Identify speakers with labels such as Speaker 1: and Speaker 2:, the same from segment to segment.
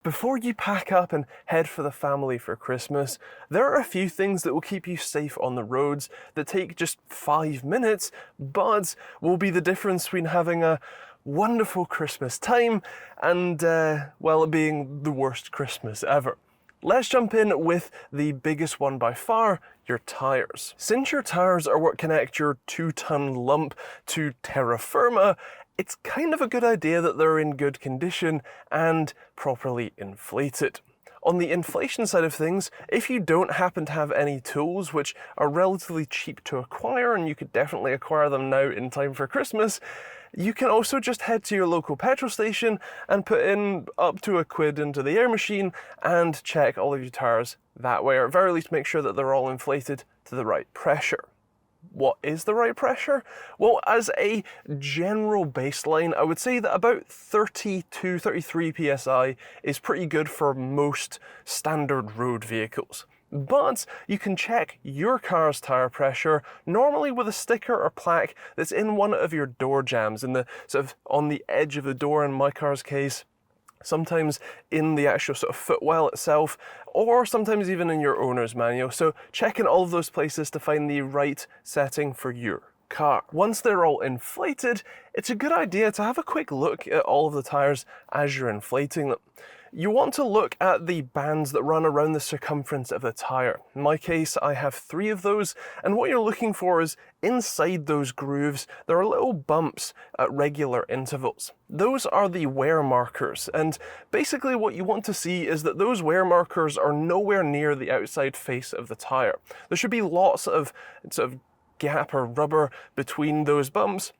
Speaker 1: Before you pack up and head for the family for Christmas, there are a few things that will keep you safe on the roads that take just 5 minutes, but will be the difference between having a wonderful Christmas time and, well, it being the worst Christmas ever. Let's jump in with the biggest one by far, your tyres. Since your tyres are what connect your 2-ton lump to terra firma, it's kind of a good idea that they're in good condition and properly inflated. On the inflation side of things, if you don't happen to have any tools, which are relatively cheap to acquire, and you could definitely acquire them now in time for Christmas, you can also just head to your local petrol station and put in up to £1 into the air machine and check all of your tyres that way, or at very least make sure that they're all inflated to the right pressure. What is the right pressure? Well, as a general baseline, I would say that about 30 to 33 psi is pretty good for most standard road vehicles. But you can check your car's tyre pressure, normally with a sticker or plaque that's in one of your door jambs, in the sort of on the edge of the door in my car's case, sometimes in the actual sort of footwell itself, or sometimes even in your owner's manual. So check in all of those places to find the right setting for your car. Once they're all inflated, it's a good idea to have a quick look at all of the tyres as you're inflating them. You want to look at the bands that run around the circumference of the tyre. In my case, I have 3 of those, and what you're looking for is inside those grooves, there are little bumps at regular intervals. Those are the wear markers, and basically what you want to see is that those wear markers are nowhere near the outside face of the tyre. There should be lots of sort of gap or rubber between those bumps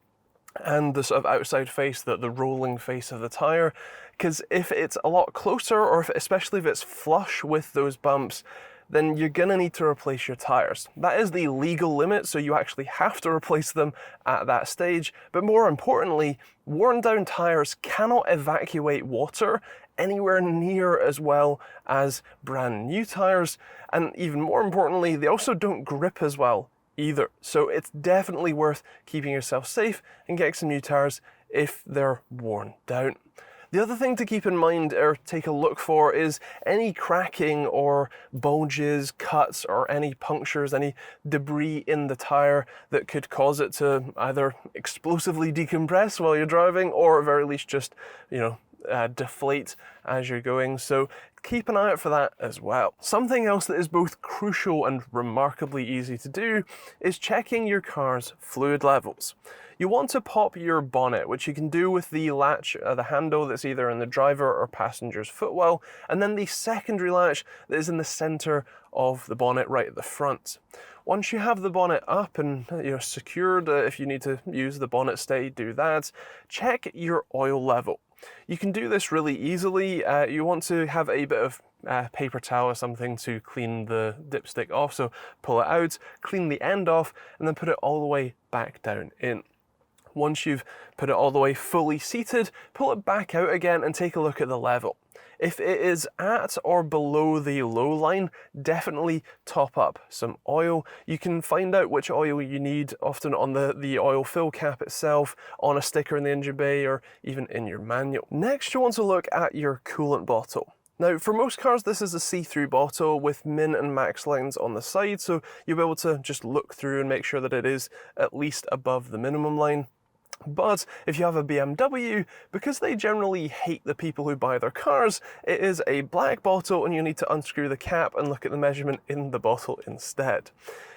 Speaker 1: and the sort of outside face, the rolling face of the tyre, because if it's a lot closer, or especially if it's flush with those bumps, then you're going to need to replace your tyres. That is the legal limit, so you actually have to replace them at that stage. But more importantly, worn down tyres cannot evacuate water anywhere near as well as brand new tyres, and even more importantly, they also don't grip as well either. So it's definitely worth keeping yourself safe and getting some new tyres if they're worn down. The other thing to keep in mind or take a look for is any cracking or bulges, cuts, or any punctures, any debris in the tyre that could cause it to either explosively decompress while you're driving, or at very least just, deflate as you're going. So keep an eye out for that as well. Something else that is both crucial and remarkably easy to do is checking your car's fluid levels. You want to pop your bonnet, which you can do with the latch, the handle that's either in the driver or passenger's footwell, and then the secondary latch that is in the center of the bonnet right at the front. Once you have the bonnet up and secured, if you need to use the bonnet stay, do that. Check your oil level. You can do this really easily. You want to have a bit of paper towel or something to clean the dipstick off, so pull it out, clean the end off, and then put it all the way back down in. Once you've put it all the way fully seated, pull it back out again and take a look at the level. If it is at or below the low line, definitely top up some oil. You can find out which oil you need often on the oil fill cap itself, on a sticker in the engine bay, or even in your manual. Next, you want to look at your coolant bottle. Now, for most cars, this is a see-through bottle with min and max lines on the side, so you'll be able to just look through and make sure that it is at least above the minimum line. But if you have a BMW, because they generally hate the people who buy their cars, it is a black bottle and you need to unscrew the cap and look at the measurement in the bottle instead.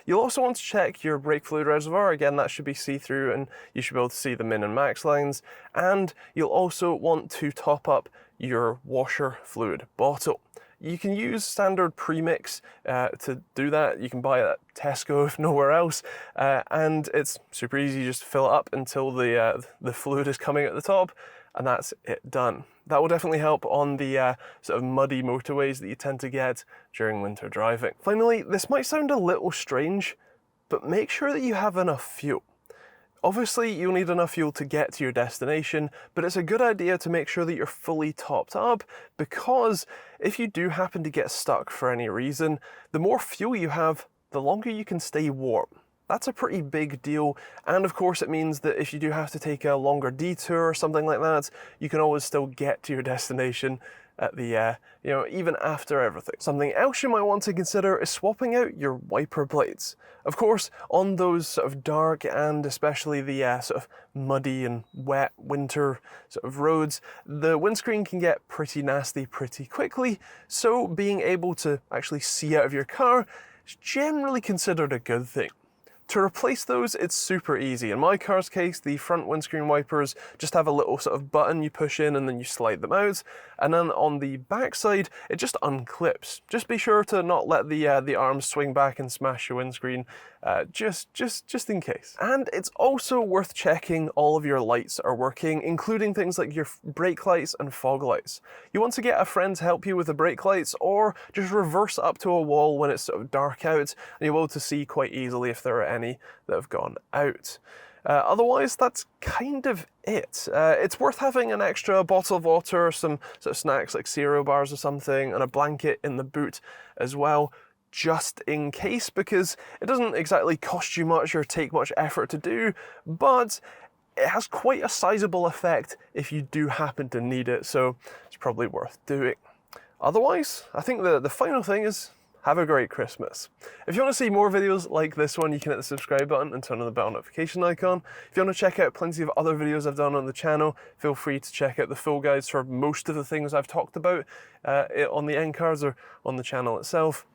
Speaker 1: You'll also want to check your brake fluid reservoir. Again, that should be see-through and you should be able to see the min and max lines. And you'll also want to top up your washer fluid bottle. You can use standard premix to do that. You can buy it at Tesco if nowhere else, and it's super easy. You just fill it up until the fluid is coming at the top, and that's it done. That will definitely help on the sort of muddy motorways that you tend to get during winter driving. Finally, this might sound a little strange, but make sure that you have enough fuel. Obviously, you'll need enough fuel to get to your destination, but it's a good idea to make sure that you're fully topped up, because if you do happen to get stuck for any reason, the more fuel you have, the longer you can stay warm. That's a pretty big deal, and of course it means that if you do have to take a longer detour or something like that, you can always still get to your destination at the, even after everything. Something else you might want to consider is swapping out your wiper blades. Of course, on those sort of dark and especially the sort of muddy and wet winter sort of roads, the windscreen can get pretty nasty pretty quickly, so being able to actually see out of your car is generally considered a good thing. To replace those, it's super easy. In my car's case, the front windscreen wipers just have a little sort of button you push in and then you slide them out. And then on the back side, it just unclips. Just be sure to not let the arms swing back and smash your windscreen, just in case. And it's also worth checking all of your lights are working, including things like your brake lights and fog lights. You want to get a friend to help you with the brake lights, or just reverse up to a wall when it's sort of dark out, and you'll be able to see quite easily if there are any that have gone out. Otherwise, that's kind of it. It's worth having an extra bottle of water, some sort of snacks like cereal bars or something, and a blanket in the boot as well, just in case, because it doesn't exactly cost you much or take much effort to do, but it has quite a sizable effect if you do happen to need it, so it's probably worth doing. Otherwise, I think the final thing is, have a great Christmas. If you want to see more videos like this one, you can hit the subscribe button and turn on the bell notification icon. If you want to check out plenty of other videos I've done on the channel, feel free to check out the full guides for most of the things I've talked about on the end cards or on the channel itself.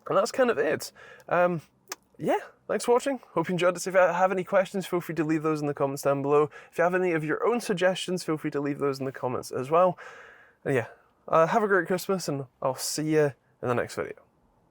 Speaker 1: And that's kind of it. Yeah, thanks for watching. Hope you enjoyed this. If you have any questions, feel free to leave those in the comments down below. If you have any of your own suggestions, feel free to leave those in the comments as well. And yeah, have a great Christmas, and I'll see you in the next video.